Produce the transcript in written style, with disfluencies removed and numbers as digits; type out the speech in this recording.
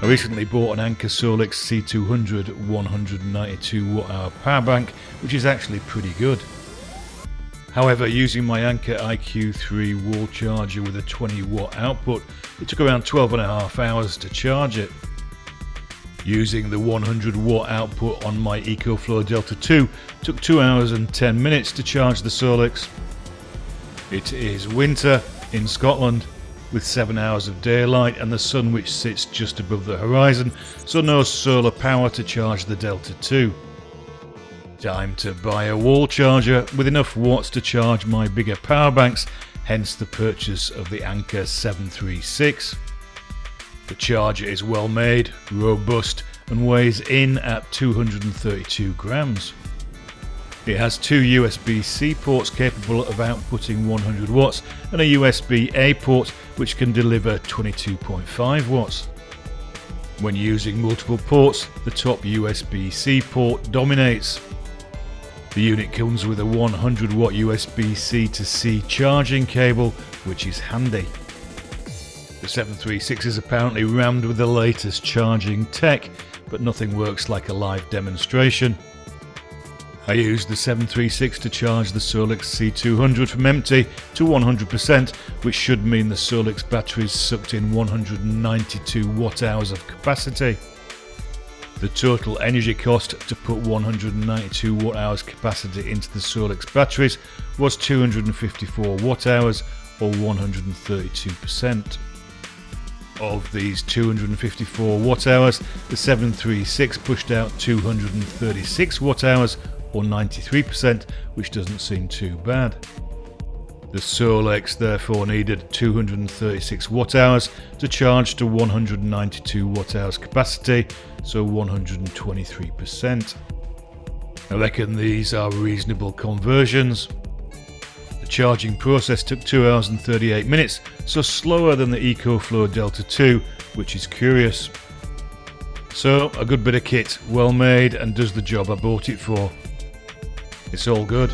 I recently bought an Anker Solix C200 192 watt-hour power bank, which is actually pretty good. However, using my Anker IQ3 wall charger with a 20 watt output, it took around 12.5 hours to charge it. Using the 100 watt output on my EcoFlow Delta 2 took 2 hours and 10 minutes to charge the Solix. It is winter in Scotland, with 7 hours of daylight and the sun which sits just above the horizon, so no solar power to charge the Delta 2. Time to buy a wall charger with enough watts to charge my bigger power banks, hence the purchase of the Anker 736. The charger is well made, robust and weighs in at 232 grams. It has two USB-C ports capable of outputting 100 watts and a USB-A port which can deliver 22.5 watts. When using multiple ports, the top USB-C port dominates. The unit comes with a 100 watt USB-C to C charging cable, which is handy. The 736 is apparently rammed with the latest charging tech, but nothing works like a live demonstration. I used the 736 to charge the Solix C200 from empty to 100%, which should mean the Solix batteries sucked in 192 watt-hours of capacity. The total energy cost to put 192 watt-hours capacity into the Solix batteries was 254 watt-hours, or 132%. Of these 254 watt-hours, the 736 pushed out 236 watt-hours, or 93%, which doesn't seem too bad. The Solix therefore needed 236 watt-hours to charge to 192 watt-hours capacity, so 123%. I reckon these are reasonable conversions. The charging process took 2 hours and 38 minutes, so slower than the EcoFlow Delta 2, which is curious. So, a good bit of kit, well made and does the job I bought it for. It's all good.